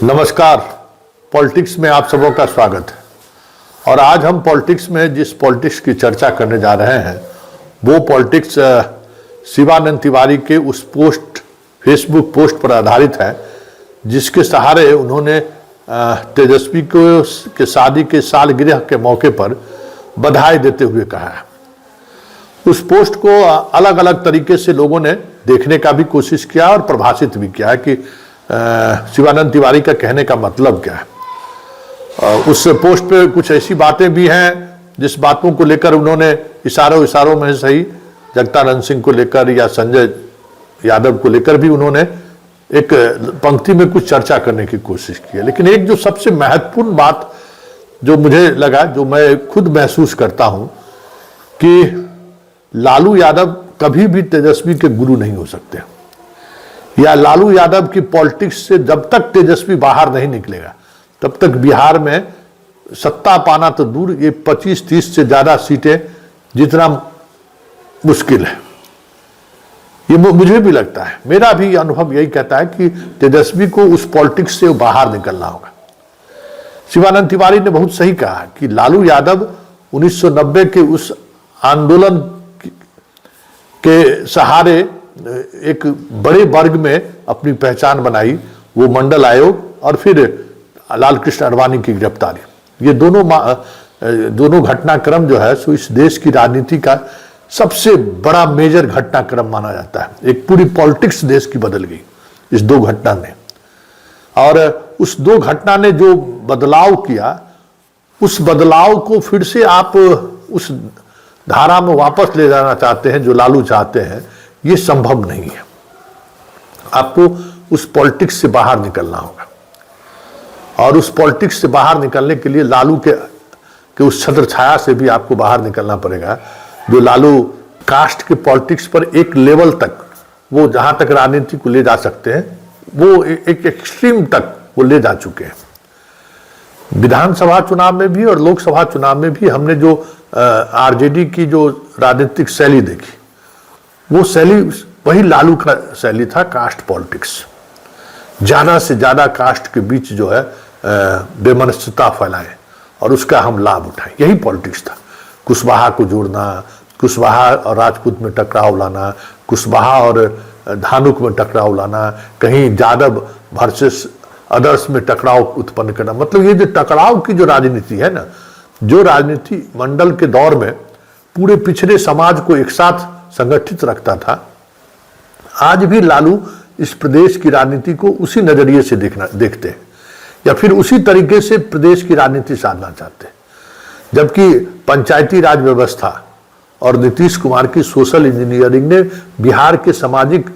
नमस्कार। पॉलिटिक्स में आप सबों का स्वागत है। और आज हम पॉलिटिक्स में जिस पॉलिटिक्स की चर्चा करने जा रहे हैं वो पॉलिटिक्स शिवानंद तिवारी के उस फेसबुक पोस्ट पर आधारित है जिसके सहारे उन्होंने तेजस्वी को के शादी के सालगिरह के मौके पर बधाई देते हुए कहा है। उस पोस्ट को अलग अलग तरीके से लोगों ने देखने का भी कोशिश किया और प्रभाषित भी किया कि शिवानंद तिवारी का कहने का मतलब क्या है। उस पोस्ट पे कुछ ऐसी बातें भी हैं जिस बातों को लेकर उन्होंने इशारों में सही जगदानंद सिंह को लेकर या संजय यादव को लेकर भी उन्होंने एक पंक्ति में कुछ चर्चा करने की कोशिश की है। लेकिन एक जो सबसे महत्वपूर्ण बात जो मुझे लगा, जो मैं खुद महसूस करता हूं कि लालू यादव कभी भी तेजस्वी के गुरु नहीं हो सकते, या लालू यादव की पॉलिटिक्स से जब तक तेजस्वी बाहर नहीं निकलेगा तब तक बिहार में सत्ता पाना तो दूर, ये 25-30 से ज्यादा सीटें जीतना मुश्किल है। ये मुझे भी लगता है, मेरा भी अनुभव यही कहता है कि तेजस्वी को उस पॉलिटिक्स से बाहर निकलना होगा। शिवानंद तिवारी ने बहुत सही कहा कि लालू यादव 1990 के उस आंदोलन के सहारे एक बड़े वर्ग में अपनी पहचान बनाई, वो मंडल आयोग और फिर लाल कृष्ण आडवाणी की गिरफ्तारी। ये दोनों घटनाक्रम जो है सो इस देश की राजनीति का सबसे बड़ा मेजर घटनाक्रम माना जाता है। एक पूरी पॉलिटिक्स देश की बदल गई इस दो घटना ने, और उस दो घटना ने जो बदलाव किया उस बदलाव को फिर से आप उस धारा में वापस ले जाना चाहते हैं जो लालू चाहते हैं, ये संभव नहीं है। आपको उस पॉलिटिक्स से बाहर निकलना होगा, और उस पॉलिटिक्स से बाहर निकलने के लिए लालू के उस छत्र छाया से भी आपको बाहर निकलना पड़ेगा जो लालू कास्ट के पॉलिटिक्स पर एक लेवल तक, वो जहां तक राजनीति को ले जा सकते हैं वो एक एक्सट्रीम तक वो ले जा चुके हैं। विधानसभा चुनाव में भी और लोकसभा चुनाव में भी हमने जो आरजेडी की जो राजनीतिक शैली देखी, वो शैली वही लालू का शैली था, कास्ट पॉलिटिक्स। ज्यादा से ज्यादा कास्ट के बीच जो है बेमनस्यता फैलाए और उसका हम लाभ उठाए, यही पॉलिटिक्स था। कुशवाहा को जोड़ना, कुशवाहा और राजपूत में टकराव लाना, कुशवाहा और धानुक में टकराव लाना, कहीं यादव वर्सेस अदर्स में टकराव उत्पन्न करना। मतलब ये जो टकराव की जो राजनीति है ना, जो राजनीति मंडल के दौर में पूरे पिछड़े समाज को एक साथ संगठित रखता था, आज भी लालू इस प्रदेश की राजनीति को उसी नजरिए से देखते हैं, या फिर उसी तरीके से प्रदेश की राजनीति साधना चाहते हैं। जबकि पंचायती राज व्यवस्था और नीतीश कुमार की सोशल इंजीनियरिंग ने बिहार के सामाजिक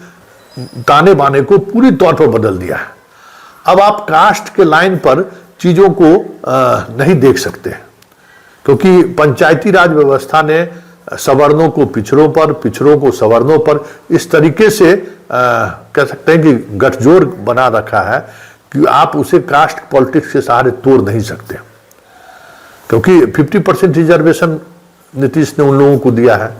ताने बाने को पूरी तौर पर बदल दिया है। अब आप कास्ट के लाइन पर चीजों को नहीं देख सकते, क्योंकि पंचायती राज व्यवस्था ने सवर्णों को पिछड़ों पर, पिछड़ों को सवर्णों पर इस तरीके से कह सकते हैं कि गठजोड़ बना रखा है कि आप उसे कास्ट पॉलिटिक्स के सहारे तोड़ नहीं सकते। क्योंकि 50% रिजर्वेशन नीतीश ने उन लोगों को दिया है,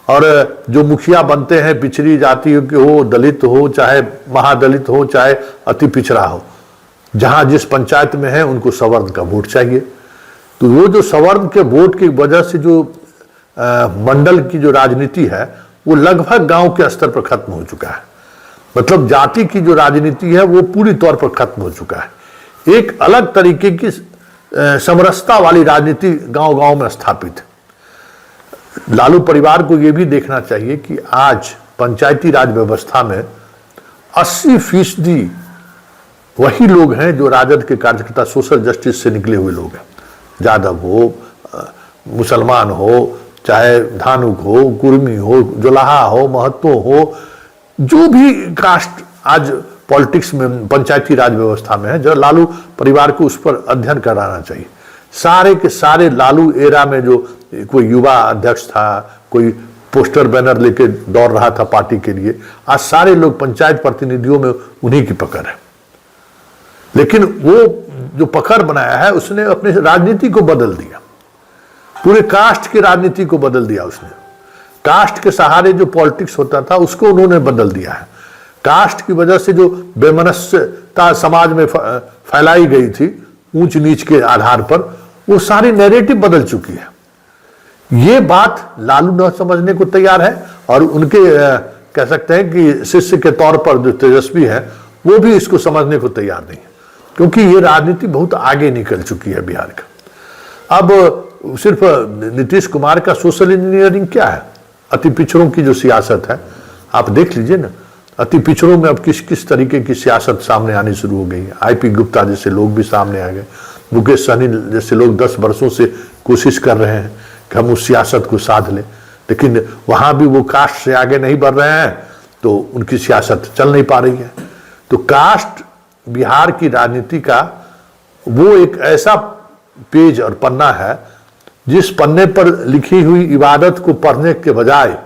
और जो मुखिया बनते हैं पिछड़ी जाति के हो, दलित हो, चाहे महादलित हो, चाहे अति पिछड़ा हो, जहां जिस पंचायत में है उनको सवर्ण का वोट चाहिए। तो वो जो सवर्ण के वोट की वजह से जो मंडल की जो राजनीति है वो लगभग गांव के स्तर पर खत्म हो चुका है। मतलब जाति की जो राजनीति है वो पूरी तौर पर खत्म हो चुका है। एक अलग तरीके की समरसता वाली राजनीति गांव-गांव में स्थापित है। लालू परिवार को यह भी देखना चाहिए कि आज पंचायती राज व्यवस्था में 80% वही लोग हैं जो राजद के कार्यकर्ता, सोशल जस्टिस से निकले हुए लोग हैं। यादव हो, मुसलमान हो, चाहे धानुक हो, कुर्मी हो, जोलाहा हो, महतो हो, जो भी कास्ट आज पॉलिटिक्स में पंचायती राज व्यवस्था में है, जो लालू परिवार को उस पर अध्ययन कराना चाहिए। सारे के सारे लालू एरा में जो कोई युवा अध्यक्ष था, कोई पोस्टर बैनर लेके दौड़ रहा था पार्टी के लिए, आज सारे लोग पंचायत प्रतिनिधियों में उन्हीं की पकड़ है। लेकिन वो जो पकड़ बनाया है उसने अपनी राजनीति को बदल दिया, पूरे कास्ट की राजनीति को बदल दिया उसने। कास्ट के सहारे जो पॉलिटिक्स होता था उसको उन्होंने बदल दिया है। कास्ट की वजह से जो बेमनस्यता समाज में फैलाई गई थी ऊंच नीच के आधार पर, वो सारी नैरेटिव बदल चुकी है। ये बात लालू न समझने को तैयार है, और उनके कह सकते हैं कि शिष्य के तौर पर जो तेजस्वी है वो भी इसको समझने को तैयार नहीं है, क्योंकि ये राजनीति बहुत आगे निकल चुकी है बिहार का। अब सिर्फ नीतीश कुमार का सोशल इंजीनियरिंग क्या है, अति पिछड़ों की जो सियासत है आप देख लीजिए ना, अति पिछड़ों में अब किस किस तरीके की सियासत सामने आनी शुरू हो गई है। आईपी गुप्ता जैसे लोग भी सामने आ गए, मुकेश सहनी जैसे लोग 10 वर्षों से कोशिश कर रहे हैं कि हम उस सियासत को साध लें, लेकिन वहां भी वो कास्ट से आगे नहीं बढ़ रहे हैं, तो उनकी सियासत चल नहीं पा रही है। तो कास्ट बिहार की राजनीति का वो एक ऐसा पेज और पन्ना है जिस पन्ने पर लिखी हुई इबादत को पढ़ने के बजाय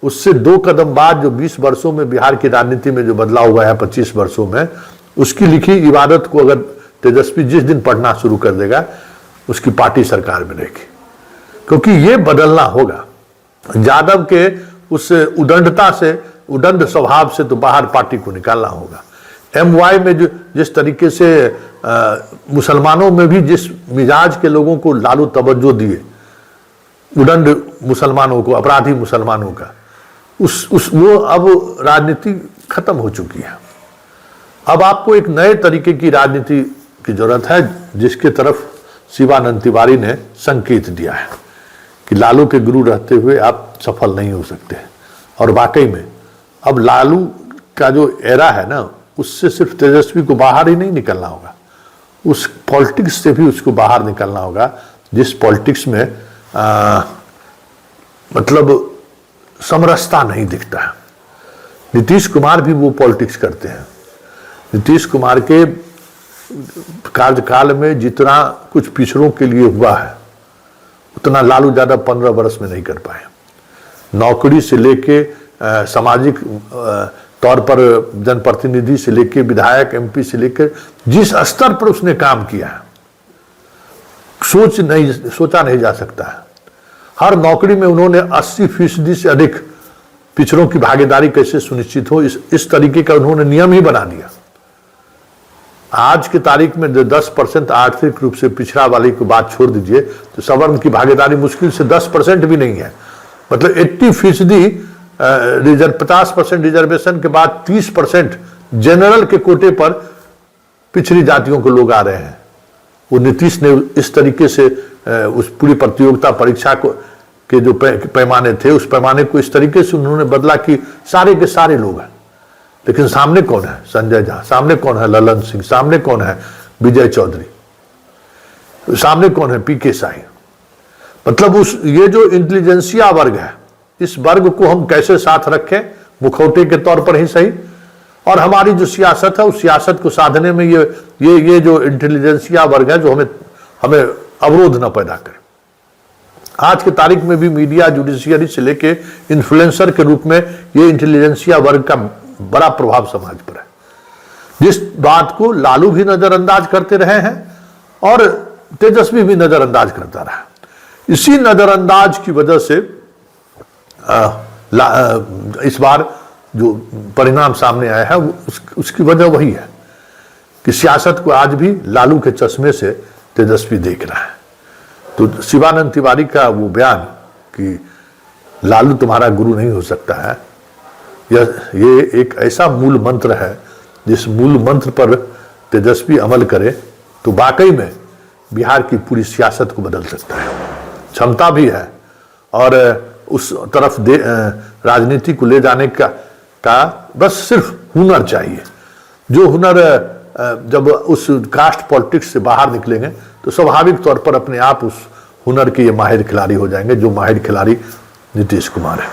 उससे 2 कदम बाद जो 20 वर्षों में बिहार की राजनीति में जो बदलाव हुआ है 25 वर्षों में, उसकी लिखी इबादत को अगर तेजस्वी जिस दिन पढ़ना शुरू कर देगा उसकी पार्टी सरकार में रहेगी, क्योंकि ये बदलना होगा। यादव के उस उदंडता से, उदंड स्वभाव से तो बाहर पार्टी को निकालना होगा। MY में जो जिस तरीके से मुसलमानों में भी जिस मिजाज के लोगों को लालू तवज्जो दिए, उदंड मुसलमानों को, अपराधी मुसलमानों का, वो अब राजनीति खत्म हो चुकी है। अब आपको एक नए तरीके की राजनीति की जरूरत है, जिसके तरफ शिवानंद तिवारी ने संकेत दिया है कि लालू के गुरु रहते हुए आप सफल नहीं हो सकते। और वाकई में अब लालू का जो एरा है ना, उससे सिर्फ तेजस्वी को बाहर ही नहीं निकलना होगा, उस पॉलिटिक्स से भी उसको बाहर निकलना होगा, जिस पॉलिटिक्स में मतलब समरसता नहीं दिखता है। नीतीश कुमार भी वो पॉलिटिक्स करते हैं। नीतीश कुमार के कार्यकाल में जितना कुछ पिछड़ों के लिए हुआ है उतना लालू ज्यादा 15 वर्ष में नहीं कर पाए। नौकरी से लेके सामाजिक तौर पर जनप्रतिनिधि से लेके विधायक, MP से लेकर जिस स्तर पर उसने काम किया है सोचा नहीं जा सकता है। हर नौकरी में उन्होंने 80% से अधिक पिछड़ों की भागीदारी कैसे सुनिश्चित हो, इस तरीके का उन्होंने नियम ही बना दिया। आज की तारीख में जो 10% आर्थिक रूप से पिछड़ा वाले की बात छोड़ दीजिए, तो सवर्ण की भागीदारी मुश्किल से 10% भी नहीं है। मतलब 80% 50% रिजर्वेशन के बाद 30% जनरल के कोटे पर पिछड़ी जातियों के लोग आ रहे हैं। वो नीतीश ने इस तरीके से उस पूरी प्रतियोगिता परीक्षा को के जो पैमाने थे, उस पैमाने को इस तरीके से उन्होंने बदला कि सारे के सारे लोग हैं। लेकिन सामने कौन है? संजय झा, सामने कौन है? ललन सिंह, सामने कौन है? विजय चौधरी, सामने कौन है? PK साही। मतलब ये जो इंटेलिजेंसिया वर्ग है, इस वर्ग को हम कैसे साथ रखें, मुखौटे के तौर पर ही सही, और हमारी जो सियासत है उस सियासत को साधने में ये जो इंटेलिजेंसिया वर्ग है जो हमें अवरोध न पैदा करे। आज की तारीख में भी मीडिया, जुडिशियरी से लेके इन्फ्लुएंसर के रूप में ये इंटेलिजेंसिया वर्ग का बड़ा प्रभाव समाज पर है, जिस बात को लालू भी नजरअंदाज करते रहे हैं और तेजस्वी भी नजरअंदाज करता रहा। इसी नजरअंदाज की वजह से इस बार जो परिणाम सामने आया है उसकी वजह वही है कि सियासत को आज भी लालू के चश्मे से तेजस्वी देख रहा है। तो शिवानंद तिवारी का वो बयान कि लालू तुम्हारा गुरु नहीं हो सकता है, ये एक ऐसा मूल मंत्र है, जिस मूल मंत्र पर तेजस्वी अमल करे तो वाकई में बिहार की पूरी सियासत को बदल सकता है। क्षमता भी है और उस तरफ राजनीति को ले जाने का बस सिर्फ हुनर चाहिए। जो हुनर जब उस कास्ट पॉलिटिक्स से बाहर निकलेंगे तो स्वाभाविक तौर पर अपने आप उस हुनर के ये माहिर खिलाड़ी हो जाएंगे, जो माहिर खिलाड़ी नीतीश कुमार है।